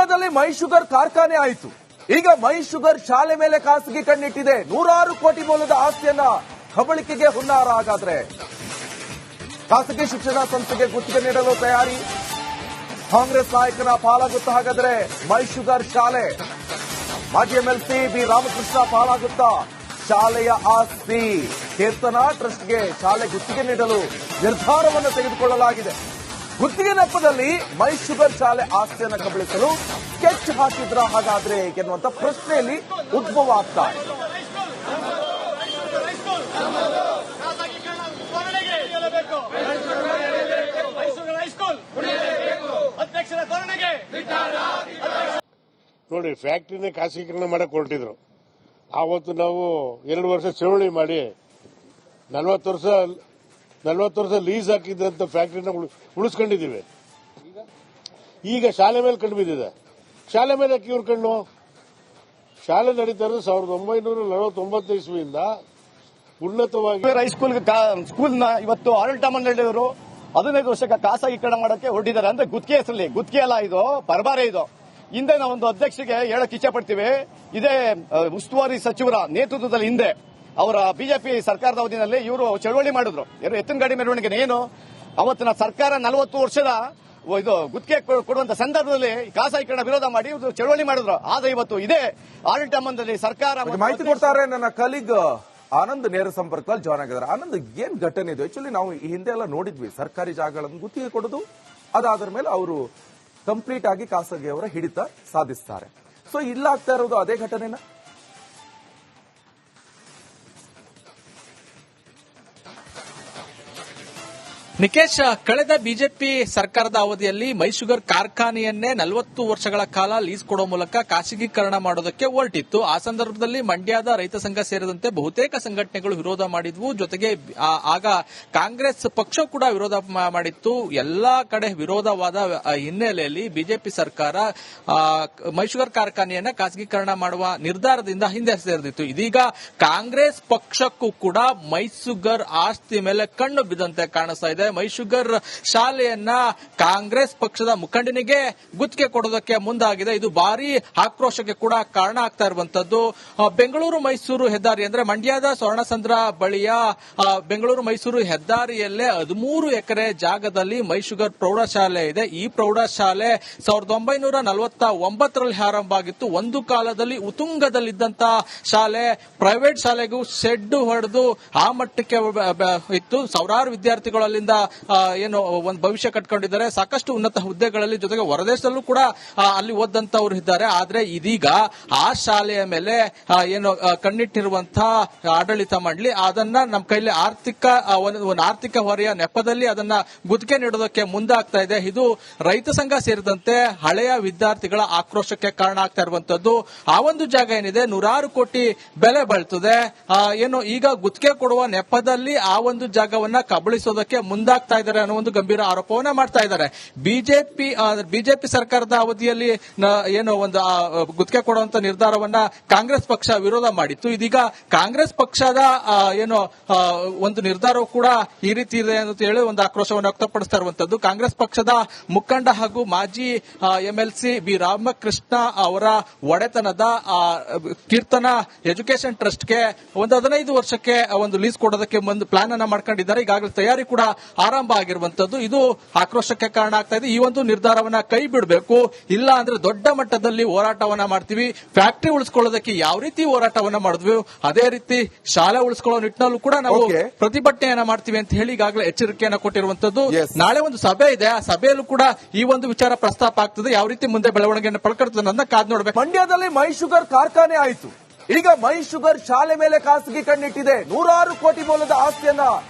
ಮಂಡ್ಯದಲ್ಲಿ ಮೈ ಶುಗರ್ ಕಾರ್ಖಾನೆ ಆಯಿತು. ಈಗ ಮೈ ಶುಗರ್ ಶಾಲೆ ಮೇಲೆ ಖಾಸಗಿ ಕಣ್ಣಿಟ್ಟಿದೆ. 100 ಕೋಟಿ ಮೌಲ್ಯದ ಆಸ್ತಿಯನ್ನ ಕಬಳಿಕೆಗೆ ಹುನ್ನಾರ. ಹಾಗಾದ್ರೆ ಖಾಸಗಿ ಶಿಕ್ಷಣ ಸಂಸ್ಥೆಗೆ ಗುತ್ತಿಗೆ ನೀಡಲು ತಯಾರಿ. ಕಾಂಗ್ರೆಸ್ ನಾಯಕನ ಪಾಲಾಗುತ್ತಾ ಹಾಗಾದ್ರೆ ಮೈ ಶುಗರ್ ಶಾಲೆ? ಮಾಜಿ ಎಂಎಲ್ಸಿ ಬಿ ರಾಮಕೃಷ್ಣ ಪಾಲಾಗುತ್ತಾ ಶಾಲೆಯ ಆಸ್ತಿ? ಕೀರ್ತನಾ ಟ್ರಸ್ಟ್ಗೆ ಶಾಲೆ ಗುತ್ತಿಗೆ ನೀಡಲು ನಿರ್ಧಾರವನ್ನು ತೆಗೆದುಕೊಳ್ಳಲಾಗಿದೆ. ಗುತ್ತಿಗೆ ನೆಪದಲ್ಲಿ ಮೈ ಶುಗರ್ ಶಾಲೆ ಆಸ್ತಿಯನ್ನು ಕಬಳಿಸಲು ಸ್ಕೆಚ್ ಹಾಕಿದ್ರ ಹಾಗಾದ್ರೆ ಎನ್ನುವಂತ ಪ್ರಶ್ನೆಯಲ್ಲಿ ಉದ್ಭವ ಆಗ್ತಾ ಇದೆ. ನೋಡಿ, ಫ್ಯಾಕ್ಟರಿನ ಖಾಸಗೀಕರಣ ಮಾಡಕ್ ಹೊರಟಿದ್ರು. ಆವತ್ತು ನಾವು 2 ವರ್ಷ ಚಳವಳಿ ಮಾಡಿ 40 ವರ್ಷ ಲೀಸ್ ಹಾಕಿದ್ದಂತ ಫ್ಯಾಕ್ಟರಿನ ಉಳಿಸ್ಕೊಂಡಿದ್ದೀವಿ. ಈಗ ಶಾಲೆ ಮೇಲೆ ಕಣ್ಣು ಬಿದ್ದಿದೆ. ಶಾಲೆ ಮೇಲೆ ಯಾಕೆ ಇವ್ರ ಕಣ್ಣು? ಶಾಲೆ ನಡೀತಾ ಇರೋದು 1949 ಇಸ್ವಿಯಿಂದ ಉನ್ನತವಾಗಿ ಸ್ಕೂಲ್ನ ಇವತ್ತು ಆಡಳಿತ ಮಂಡಳಿಯವರು 15 ವರ್ಷಕ್ಕೆ ಖಾಸಗೀಕರಣ ಮಾಡಕ್ಕೆ ಹೊರಟಿದ್ದಾರೆ. ಅಂದ್ರೆ ಗುತ್ತಿಗೆ ಹೆಸರಲ್ಲಿ. ಗುತ್ತಿಗೆ ಅಲ್ಲ, ಇದು ಪರಬಾರೆ. ಇದು ಹಿಂದೆ ನಾವೊಂದು ಅಧ್ಯಕ್ಷರಿಗೆ ಹೇಳಕ್ ಇಚ್ಛೆ ಪಡ್ತೀವಿ. ಇದೇ ಉಸ್ತುವಾರಿ ಸಚಿವರ ನೇತೃತ್ವದಲ್ಲಿ ಹಿಂದೆ ಅವರ ಬಿಜೆಪಿ ಸರ್ಕಾರದ ಅವಧಿಯಲ್ಲಿ ಇವರು ಚಳವಳಿ ಮಾಡಿದ್ರು. ಎತ್ತಿನ ಗಾಡಿ ಮೆರವಣಿಗೆ ಏನು ಅವತ್ತಿನ ಸರ್ಕಾರ 40 ವರ್ಷದ ಇದು ಗುತ್ತಿಗೆ ಕೊಡುವಂತ ಸಂದರ್ಭದಲ್ಲಿ ಖಾಸಗೀಕರಣ ವಿರೋಧ ಮಾಡಿ ಇವರು ಚಳವಳಿ ಮಾಡಿದ್ರು. ಆದ್ರೆ ಇವತ್ತು ಇದೇ ಆಡಳಿತ ಮಂಡಳಿ ಸರ್ಕಾರ ಮಾಹಿತಿ ಕೊಡ್ತಾರೆ. ನನ್ನ ಕಲೀಗ್ ಆನಂದ್ ನೇರ ಸಂಪರ್ಕದಲ್ಲಿ ಜಾಯ್ನ್ ಆಗಿದ್ದಾರೆ. ಆನಂದ್, ಏನ್ ಘಟನೆ ಇದು? ಆಕ್ಚುಲಿ ನಾವು ಈ ಹಿಂದೆ ಎಲ್ಲ ನೋಡಿದ್ವಿ, ಸರ್ಕಾರಿ ಜಾಗಗಳನ್ನು ಗುತ್ತಿಗೆ ಕೊಡೋದು, ಅದಾದ ಮೇಲೆ ಅವರು ಕಂಪ್ಲೀಟ್ ಆಗಿ ಖಾಸಗಿಯವರ ಹಿಡಿತ ಸಾಧಿಸ್ತಾರೆ. ಸೊ ಇಲ್ಲಾಗ್ತಾ ಇರೋದು ಅದೇ ಘಟನೆನ? ನಿಕೇಶ್, ಕಳೆದ ಬಿಜೆಪಿ ಸರ್ಕಾರದ ಅವಧಿಯಲ್ಲಿ ಮೈ ಶುಗರ್ ಕಾರ್ಖಾನೆಯನ್ನೇ 40 ವರ್ಷಗಳ ಕಾಲ ಲೀಸ್ ಕೊಡೋ ಮೂಲಕ ಖಾಸಗೀಕರಣ ಮಾಡೋದಕ್ಕೆ ಹೊರಟಿತ್ತು. ಆ ಸಂದರ್ಭದಲ್ಲಿ ಮಂಡ್ಯದ ರೈತ ಸಂಘ ಸೇರಿದಂತೆ ಬಹುತೇಕ ಸಂಘಟನೆಗಳು ವಿರೋಧ ಮಾಡಿದ್ವು. ಜೊತೆಗೆ ಆಗ ಕಾಂಗ್ರೆಸ್ ಪಕ್ಷ ಕೂಡ ವಿರೋಧ ಮಾಡಿತ್ತು. ಎಲ್ಲಾ ಕಡೆ ವಿರೋಧವಾದ ಹಿನ್ನೆಲೆಯಲ್ಲಿ ಬಿಜೆಪಿ ಸರ್ಕಾರ ಮೈ ಶುಗರ್ ಕಾರ್ಖಾನೆಯನ್ನ ಖಾಸಗೀಕರಣ ಮಾಡುವ ನಿರ್ಧಾರದಿಂದ ಹಿಂದೆ ಸರಿದಿತ್ತು. ಇದೀಗ ಕಾಂಗ್ರೆಸ್ ಪಕ್ಷಕ್ಕೂ ಕೂಡ ಮೈ ಶುಗರ್ ಆಸ್ತಿ ಮೇಲೆ ಕಣ್ಣು ಬಿದ್ದಂತೆ ಕಾಣಿಸ್ತಾ ಇದೆ. ಮೈ ಶುಗರ್ ಶಾಲೆಯನ್ನ ಕಾಂಗ್ರೆಸ್ ಪಕ್ಷದ ಮುಖಂಡನಿಗೆ ಗುತ್ತಿಗೆ ಕೊಡೋದಕ್ಕೆ ಮುಂದಾಗಿದೆ. ಇದು ಭಾರಿ ಆಕ್ರೋಶಕ್ಕೆ ಕೂಡ ಕಾರಣ ಆಗ್ತಾ ಇರುವಂತದ್ದು. ಬೆಂಗಳೂರು ಮೈಸೂರು ಹೆದ್ದಾರಿ ಅಂದ್ರೆ ಮಂಡ್ಯದ ಸ್ವರ್ಣಸಂದ್ರ ಬಳಿಯ ಬೆಂಗಳೂರು ಮೈಸೂರು ಹೆದ್ದಾರಿಯಲ್ಲೇ 13 ಎಕರೆ ಜಾಗದಲ್ಲಿ ಮೈ ಶುಗರ್ ಪ್ರೌಢಶಾಲೆ ಇದೆ. ಈ ಪ್ರೌಢಶಾಲೆ 1949ರಲ್ಲಿ ಆರಂಭ ಆಗಿತ್ತು. ಒಂದು ಕಾಲದಲ್ಲಿ ಉತ್ತುಂಗದಲ್ಲಿದ್ದಂತಹ ಶಾಲೆ ಪ್ರೈವೇಟ್ ಶಾಲೆಗೂ ಶೆಡ್ ಹೊಡೆದು ಆ ಮಟ್ಟಕ್ಕೆ ಇತ್ತು. ಸಾವಿರಾರು ವಿದ್ಯಾರ್ಥಿಗಳಲ್ಲಿ ಏನು ಒಂದು ಭವಿಷ್ಯ ಕಟ್ಕೊಂಡಿದ್ದಾರೆ. ಸಾಕಷ್ಟು ಉನ್ನತ ಹುದ್ದೆಗಳಲ್ಲಿ, ಜೊತೆಗೆ ಹೊರದೇಶದಲ್ಲೂ ಕೂಡ ಅಲ್ಲಿ ಓದಂತವರು ಇದ್ದಾರೆ. ಆದ್ರೆ ಇದೀಗ ಆ ಶಾಲೆಯ ಮೇಲೆ ಏನು ಕಣ್ಣಿಟ್ಟಿರುವಂತಹ ಆಡಳಿತ ಮಂಡಳಿ ಅದನ್ನ ನಮ್ಮ ಕೈಲಿ ಆರ್ಥಿಕ ಹೊರೆಯ ನೆಪದಲ್ಲಿ ಅದನ್ನ ಗುತ್ತಿಗೆ ನೀಡೋದಕ್ಕೆ ಮುಂದಾಗ್ತಾ ಇದೆ. ಇದು ರೈತ ಸಂಘ ಸೇರಿದಂತೆ ಹಳೆಯ ವಿದ್ಯಾರ್ಥಿಗಳ ಆಕ್ರೋಶಕ್ಕೆ ಕಾರಣ ಆಗ್ತಾ ಇರುವಂತದ್ದು. ಆ ಒಂದು ಜಾಗ ಏನಿದೆ 100 ಕೋಟಿ ಬೆಲೆ ಬಾಳ್ತದೆ. ಏನು ಈಗ ಗುತ್ತಿಗೆ ಕೊಡುವ ನೆಪದಲ್ಲಿ ಆ ಒಂದು ಜಾಗವನ್ನ ಕಬಳಿಸೋದಕ್ಕೆ ಮುಂದಾಗ್ತಾ ಇದ್ದಾರೆ ಅನ್ನೋ ಒಂದು ಗಂಭೀರ ಆರೋಪವನ್ನ ಮಾಡ್ತಾ ಇದ್ದಾರೆ. ಬಿಜೆಪಿ ಸರ್ಕಾರದ ಅವಧಿಯಲ್ಲಿ ಏನು ಒಂದು ಗುತ್ತಿಗೆ ಕೊಡುವಂತ ನಿರ್ಧಾರವನ್ನ ಕಾಂಗ್ರೆಸ್ ಪಕ್ಷ ವಿರೋಧ ಮಾಡಿತ್ತು. ಇದೀಗ ಕಾಂಗ್ರೆಸ್ ಪಕ್ಷದ ಏನು ಒಂದು ನಿರ್ಧಾರವು ಕೂಡ ಈ ರೀತಿ ಇದೆ ಅಂತ ಹೇಳಿ ಒಂದು ಆಕ್ರೋಶವನ್ನು ವ್ಯಕ್ತಪಡಿಸ್ತಾ ಇರುವಂತದ್ದು. ಕಾಂಗ್ರೆಸ್ ಪಕ್ಷದ ಮುಖಂಡ ಹಾಗೂ ಮಾಜಿ ಎಂಎಲ್ಸಿ ಬಿ ರಾಮಕೃಷ್ಣ ಅವರ ಒಡೆತನದ ಕೀರ್ತನಾ ಎಜುಕೇಶನ್ ಟ್ರಸ್ಟ್ಗೆ ಒಂದು 15 ವರ್ಷಕ್ಕೆ ಒಂದು ಲೀಸ್ ಕೊಡೋದಕ್ಕೆ ಒಂದು ಪ್ಲಾನ್ ಅನ್ನ ಮಾಡ್ಕೊಂಡಿದ್ದಾರೆ. ಈಗಾಗಲೇ ತಯಾರಿ ಕೂಡ ಆರಂಭ ಆಗಿರುವಂತದ್ದು. ಇದು ಆಕ್ರೋಶಕ್ಕೆ ಕಾರಣ ಆಗ್ತಾ ಇದೆ. ಈ ಒಂದು ನಿರ್ಧಾರವನ್ನ ಕೈ ಬಿಡಬೇಕು, ಇಲ್ಲ ಅಂದ್ರೆ ದೊಡ್ಡ ಮಟ್ಟದಲ್ಲಿ ಹೋರಾಟವನ್ನ ಮಾಡ್ತೀವಿ. ಫ್ಯಾಕ್ಟರಿ ಉಳಿಸ್ಕೊಳ್ಳೋದಕ್ಕೆ ಯಾವ ರೀತಿ ಹೋರಾಟವನ್ನ ಮಾಡಿದ್ವಿ ಅದೇ ರೀತಿ ಶಾಲೆ ಉಳಿಸ್ಕೊಳ್ಳೋ ನಿಟ್ಟಿನಲ್ಲೂ ಕೂಡ ನಾವು ಪ್ರತಿಭಟನೆಯನ್ನ ಮಾಡ್ತೀವಿ ಅಂತ ಹೇಳಿ ಈಗಾಗಲೇ ಎಚ್ಚರಿಕೆಯನ್ನ ಕೊಟ್ಟಿರುವಂತದ್ದು. ನಾಳೆ ಒಂದು ಸಭೆ ಇದೆ, ಆ ಸಭೆಯಲ್ಲೂ ಕೂಡ ಈ ಒಂದು ವಿಚಾರ ಪ್ರಸ್ತಾಪ ಆಗ್ತದೆ. ಯಾವ ರೀತಿ ಮುಂದೆ ಬೆಳವಣಿಗೆಯನ್ನು ಪಡ್ಕೊಳ್ತದೆ ಅಂತ ಕಾದ್ ನೋಡ್ಬೇಕು. ಮಂಡ್ಯದಲ್ಲಿ ಮೈ ಶುಗರ್ ಕಾರ್ಖಾನೆ ಆಯಿತು. ಈಗ ಮೈ ಶುಗರ್ ಶಾಲೆ ಮೇಲೆ ಖಾಸಗಿ ಕಣ್ಣಿಟ್ಟಿದೆ. 100 ಕೋಟಿ ಮೌಲ್ಯದ ಆಸ್ತಿಯನ್ನ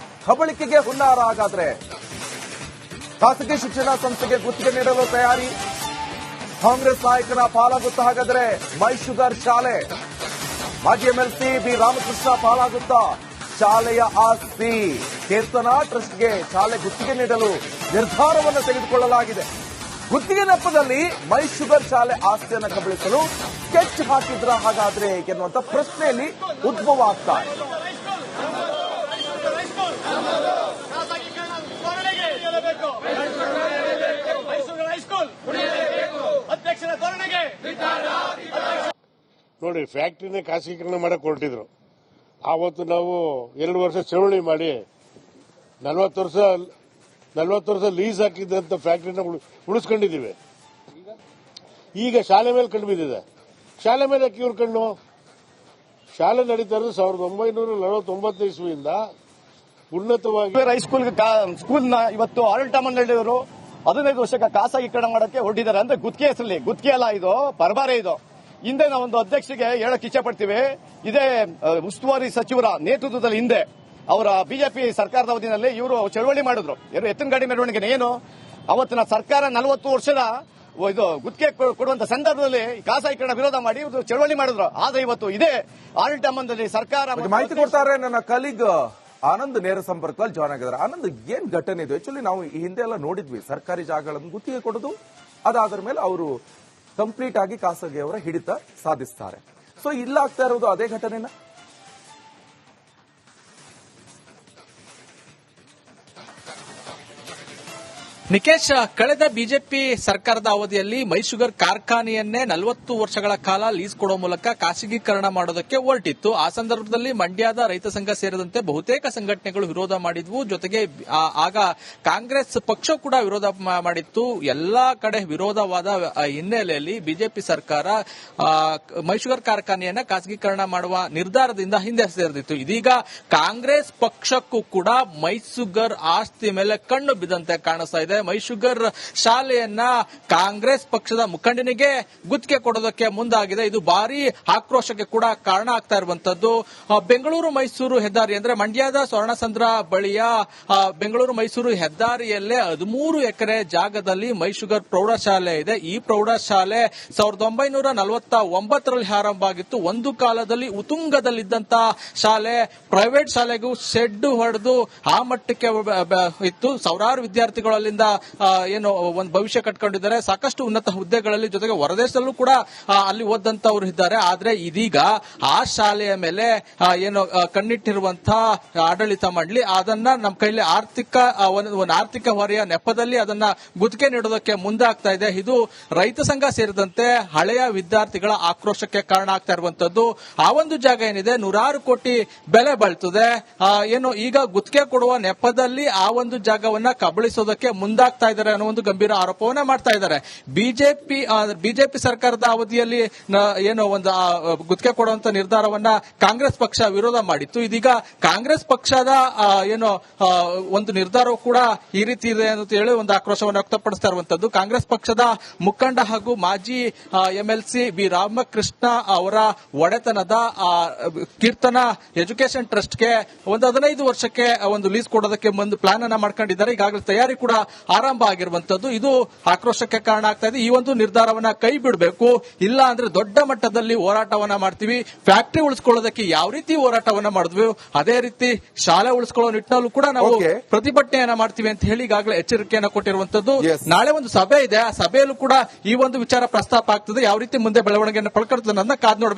ಕಬಳಿಕೆಗೆ ಹುನ್ನಾರ. ಹಾಗಾದ್ರೆ ಖಾಸಗಿ ಶಿಕ್ಷಣ ಸಂಸ್ಥೆಗೆ ಗುತ್ತಿಗೆ ನೀಡಲು ತಯಾರಿ. ಕಾಂಗ್ರೆಸ್ ನಾಯಕನ ಪಾಲಾಗುತ್ತಾ ಹಾಗಾದ್ರೆ ಮೈ ಶುಗರ್ ಶಾಲೆ? ಮಾಜಿ ಎಂಎಲ್ಸಿ ಬಿ ರಾಮಕೃಷ್ಣ ಪಾಲಾಗುತ್ತಾ ಶಾಲೆಯ ಆಸ್ತಿ? ಕೀರ್ತನಾ ಟ್ರಸ್ಟ್ಗೆ ಶಾಲೆ ಗುತ್ತಿಗೆ ನೀಡಲು ನಿರ್ಧಾರವನ್ನು ತೆಗೆದುಕೊಳ್ಳಲಾಗಿದೆ. ಗುತ್ತಿಗೆ ನೆಪದಲ್ಲಿ ಮೈ ಶುಗರ್ ಶಾಲೆ ಆಸ್ತಿಯನ್ನು ಕಬಳಿಸಲು ಸ್ಕೆಚ್ ಹಾಕಿದ್ರ ಹಾಗಾದ್ರೆ ಎನ್ನುವಂತ ಪ್ರಶ್ನೆಯಲ್ಲಿ ಉದ್ಭವ ಆಗ್ತಾ ಇದೆ. ಅಧ್ಯಕ್ಷರ ಧೋರಣೆಗೆ ನೋಡಿ, ಫ್ಯಾಕ್ಟ್ರಿನೇ ಖಾಸಗೀಕರಣ ಮಾಡಕ್ಕೆ ಹೊರಟಿದ್ರು. ಆವತ್ತು ನಾವು 2 ವರ್ಷ ಚಳವಳಿ ಮಾಡಿ 40 ವರ್ಷ ಲೀಸ್ ಹಾಕಿದ್ದಂತ ಫ್ಯಾಕ್ಟ್ರಿನ ಉಳಿಸ್ಕೊಂಡಿದ್ದೀವಿ. ಈಗ ಶಾಲೆ ಮೇಲೆ ಕಣ್ಣು ಬಿದ್ದಿದೆ. ಶಾಲೆ ಮೇಲೆ ಯಾಕೆ ಇವ್ರ ಕಣ್ಣು? ಶಾಲೆ ನಡೀತಾ ಇರೋದು 1949 ಇಸ್ವಿಯಿಂದ ಉನ್ನತವಾಗಿ ಸ್ಕೂಲ್ನ ಇವತ್ತು ಆಡಳಿತ ಮಂಡಳಿಯವರು 15 ವರ್ಷಕ್ಕೆ ಖಾಸಗೀಕರಣ ಮಾಡಕ್ಕೆ ಹೊರಟಿದ್ದಾರೆ. ಅಂದ್ರೆ ಗುತ್ತಿಗೆ ಹೆಸರಲ್ಲಿ, ಗುತ್ತಿಗೆ ಅಲ್ಲ ಇದು, ಪರಬಾರೆ ಇದು. ಹಿಂದೆ ನಾವೊಂದು ಅಧ್ಯಕ್ಷರಿಗೆ ಹೇಳಕ್ ಇಚ್ಛೆ ಪಡ್ತೀವಿ, ಇದೇ ಉಸ್ತುವಾರಿ ಸಚಿವರ ನೇತೃತ್ವದಲ್ಲಿ ಹಿಂದೆ ಅವರ ಬಿಜೆಪಿ ಸರ್ಕಾರದ ಅವಧಿಯಲ್ಲಿ ಇವರು ಚಳವಳಿ ಮಾಡಿದ್ರು. ಎತ್ತಿನ ಗಾಡಿ ಮೆರವಣಿಗೆ ಏನು ಅವತ್ತಿನ ಸರ್ಕಾರ 40 ವರ್ಷದ ಇದು ಗುತ್ತಿಗೆ ಕೊಡುವಂತ ಸಂದರ್ಭದಲ್ಲಿ ಖಾಸಗೀಕರಣ ವಿರೋಧ ಮಾಡಿ ಇವರು ಚಳವಳಿ ಮಾಡಿದ್ರು. ಆದ್ರೆ ಇವತ್ತು ಇದೇ ಆಡಳಿತ ಮಂಡಳಿ ಸರ್ಕಾರ ಮಾಹಿತಿ ಕೊಡ್ತಾರೆ ನನ್ನ ಕಲೀಗ್ ಆನಂದ್ ನೇರ ಸಂಪರ್ಕದಲ್ಲಿ ಜಾಯ್ನ್ ಆಗಿದ್ದಾರೆ. ಆನಂದ್, ಏನ್ ಘಟನೆ ಇದು? ಆಕ್ಚುಲಿ ನಾವು ಈ ಹಿಂದೆ ಎಲ್ಲ ನೋಡಿದ್ವಿ, ಸರ್ಕಾರಿ ಜಾಗಗಳನ್ನು ಗುತ್ತಿಗೆ ಕೊಡೋದು, ಅದಾದ ಮೇಲೆ ಅವರು ಕಂಪ್ಲೀಟ್ ಆಗಿ ಖಾಸಗಿಯವರ ಹಿಡಿತ ಸಾಧಿಸ್ತಾರೆ. ಸೊ ಇಲ್ಲಾಗ್ತಾ ಇರೋದು ಅದೇ ಘಟನೆನ? ನಿಕೇಶ್, ಕಳೆದ ಬಿಜೆಪಿ ಸರ್ಕಾರದ ಅವಧಿಯಲ್ಲಿ ಮೈಶುಗರ್ ಕಾರ್ಖಾನೆಯನ್ನೇ 40 ವರ್ಷಗಳ ಕಾಲ ಲೀಸ್ ಕೊಡುವ ಮೂಲಕ ಖಾಸಗೀಕರಣ ಮಾಡೋದಕ್ಕೆ ಹೊರಟಿತ್ತು. ಆ ಸಂದರ್ಭದಲ್ಲಿ ಮಂಡ್ಯದ ರೈತ ಸಂಘ ಸೇರಿದಂತೆ ಬಹುತೇಕ ಸಂಘಟನೆಗಳು ವಿರೋಧ ಮಾಡಿದ್ವು. ಜೊತೆಗೆ ಆಗ ಕಾಂಗ್ರೆಸ್ ಪಕ್ಷ ಕೂಡ ವಿರೋಧ ಮಾಡಿತ್ತು. ಎಲ್ಲಾ ಕಡೆ ವಿರೋಧವಾದ ಹಿನ್ನೆಲೆಯಲ್ಲಿ ಬಿಜೆಪಿ ಸರ್ಕಾರ ಮೈಶುಗರ್ ಕಾರ್ಖಾನೆಯನ್ನ ಖಾಸಗೀಕರಣ ಮಾಡುವ ನಿರ್ಧಾರದಿಂದ ಹಿಂದೆ ಸರಿದಿತ್ತು. ಇದೀಗ ಕಾಂಗ್ರೆಸ್ ಪಕ್ಷಕ್ಕೂ ಕೂಡ ಮೈಶುಗರ್ ಆಸ್ತಿ ಮೇಲೆ ಕಣ್ಣು ಬಿದ್ದಂತೆ ಕಾಣಿಸ್ತಾ ಇದೆ. ಮೈಶುಗರ್ ಶಾಲೆಯನ್ನ ಕಾಂಗ್ರೆಸ್ ಪಕ್ಷದ ಮುಖಂಡನಿಗೆ ಗುತ್ತಿಗೆ ಕೊಡೋದಕ್ಕೆ ಮುಂದಾಗಿದೆ. ಇದು ಭಾರಿ ಆಕ್ರೋಶಕ್ಕೆ ಕೂಡ ಕಾರಣ ಆಗ್ತಾ ಇರುವಂತದ್ದು. ಬೆಂಗಳೂರು ಮೈಸೂರು ಹೆದ್ದಾರಿ ಅಂದ್ರೆ ಮಂಡ್ಯದ ಸ್ವರ್ಣಸಂದ್ರ ಬಳಿಯ ಬೆಂಗಳೂರು ಮೈಸೂರು ಹೆದ್ದಾರಿಯಲ್ಲೇ 13 ಎಕರೆ ಜಾಗದಲ್ಲಿ ಮೈಶುಗರ್ ಪ್ರೌಢಶಾಲೆ ಇದೆ. ಈ ಪ್ರೌಢಶಾಲೆ 1949ರಲ್ಲಿ ಆರಂಭ ಆಗಿತ್ತು. ಒಂದು ಕಾಲದಲ್ಲಿ ಉತುಂಗದಲ್ಲಿದ್ದಂತಹ ಶಾಲೆ ಪ್ರೈವೇಟ್ ಶಾಲೆಗೂ ಶೆಡ್ ಹೊಡೆದು ಆ ಮಟ್ಟಕ್ಕೆ ಇತ್ತು. ಸಾವಿರಾರು ವಿದ್ಯಾರ್ಥಿಗಳಲ್ಲಿ ಏನು ಒಂದು ಭವಿಷ್ಯ ಕಟ್ಕೊಂಡಿದ್ದಾರೆ. ಸಾಕಷ್ಟು ಉನ್ನತ ಹುದ್ದೆಗಳಲ್ಲಿ, ಜೊತೆಗೆ ಹೊರದೇಶದಲ್ಲೂ ಕೂಡ ಅಲ್ಲಿ ಓದಂತವರು ಇದ್ದಾರೆ. ಆದ್ರೆ ಇದೀಗ ಆ ಶಾಲೆಯ ಮೇಲೆ ಏನು ಕಣ್ಣಿಟ್ಟಿರುವಂತಹ ಆಡಳಿತ ಮಂಡಳಿ ಅದನ್ನ ನಮ್ಮ ಕೈಲಿ ಆರ್ಥಿಕ ಹೊರೆಯ ನೆಪದಲ್ಲಿ ಅದನ್ನ ಗುತ್ತಿಗೆ ನೀಡೋದಕ್ಕೆ ಮುಂದಾಗ್ತಾ ಇದೆ. ಇದು ರೈತ ಸಂಘ ಸೇರಿದಂತೆ ಹಳೆಯ ವಿದ್ಯಾರ್ಥಿಗಳ ಆಕ್ರೋಶಕ್ಕೆ ಕಾರಣ ಆಗ್ತಾ ಇರುವಂತದ್ದು. ಆ ಒಂದು ಜಾಗ ಏನಿದೆ 100 ಕೋಟಿ ಬೆಲೆ ಬಾಳ್ತದೆ. ಏನು ಈಗ ಗುತ್ತಿಗೆ ಕೊಡುವ ನೆಪದಲ್ಲಿ ಆ ಒಂದು ಜಾಗವನ್ನ ಕಬಳಿಸೋದಕ್ಕೆ ಮುಂದಾಗ್ತಾ ಇದ್ದಾರೆ ಅನ್ನೋ ಒಂದು ಗಂಭೀರ ಆರೋಪವನ್ನ ಮಾಡ್ತಾ ಇದ್ದಾರೆ. ಬಿಜೆಪಿ ಸರ್ಕಾರದ ಅವಧಿಯಲ್ಲಿ ಏನೋ ಒಂದು ಗುತ್ತಿಗೆ ಕೊಡುವಂತ ನಿರ್ಧಾರವನ್ನ ಕಾಂಗ್ರೆಸ್ ಪಕ್ಷ ವಿರೋಧ ಮಾಡಿತ್ತು. ಇದೀಗ ಕಾಂಗ್ರೆಸ್ ಪಕ್ಷದ ಏನೋ ಒಂದು ನಿರ್ಧಾರವು ಕೂಡ ಈ ರೀತಿ ಇದೆ ಅಂತ ಹೇಳಿ ಒಂದು ಆಕ್ರೋಶವನ್ನು ವ್ಯಕ್ತಪಡಿಸ್ತಾ ಇರುವಂತದ್ದು. ಕಾಂಗ್ರೆಸ್ ಪಕ್ಷದ ಮುಖಂಡ ಹಾಗೂ ಮಾಜಿ MLC ಬಿ ರಾಮಕೃಷ್ಣ ಅವರ ಒಡೆತನದ ಕೀರ್ತನ ಎಜುಕೇಶನ್ ಟ್ರಸ್ಟ್ಗೆ ಒಂದು 15 ವರ್ಷಕ್ಕೆ ಒಂದು ಲೀಸ್ ಕೊಡೋದಕ್ಕೆ ಒಂದು ಪ್ಲಾನ್ ಅನ್ನ ಮಾಡ್ಕೊಂಡಿದ್ದಾರೆ. ಈಗಾಗಲೇ ತಯಾರಿ ಕೂಡ ಆರಂಭ ಆಗಿರುವಂತದ್ದು. ಇದು ಆಕ್ರೋಶಕ್ಕೆ ಕಾರಣ ಆಗ್ತಾ ಇದೆ. ಈ ಒಂದು ನಿರ್ಧಾರವನ್ನ ಕೈ ಬಿಡಬೇಕು, ಇಲ್ಲ ಅಂದ್ರೆ ದೊಡ್ಡ ಮಟ್ಟದಲ್ಲಿ ಹೋರಾಟವನ್ನ ಮಾಡ್ತೀವಿ. ಫ್ಯಾಕ್ಟರಿ ಉಳಿಸ್ಕೊಳ್ಳೋದಕ್ಕೆ ಯಾವ ರೀತಿ ಹೋರಾಟವನ್ನ ಮಾಡಿದ್ವಿ ಅದೇ ರೀತಿ ಶಾಲೆ ಉಳಿಸ್ಕೊಳ್ಳೋ ನಿಟ್ಟಿನಲ್ಲೂ ಕೂಡ ನಾವು ಪ್ರತಿಭಟನೆಯನ್ನ ಮಾಡ್ತೀವಿ ಅಂತ ಹೇಳಿ ಈಗಾಗಲೇ ಎಚ್ಚರಿಕೆಯನ್ನ ಕೊಟ್ಟಿರುವಂತದ್ದು. ನಾಳೆ ಒಂದು ಸಭೆ ಇದೆ, ಆ ಸಭೆಯಲ್ಲೂ ಕೂಡ ಈ ಒಂದು ವಿಚಾರ ಪ್ರಸ್ತಾಪ ಆಗ್ತದೆ. ಯಾವ ರೀತಿ ಮುಂದೆ ಬೆಳವಣಿಗೆಯನ್ನು ಪಡ್ಕೊಳ್ತದೆ ಅನ್ನೋದನ್ನ ಕಾದ್ ನೋಡಬೇಕು.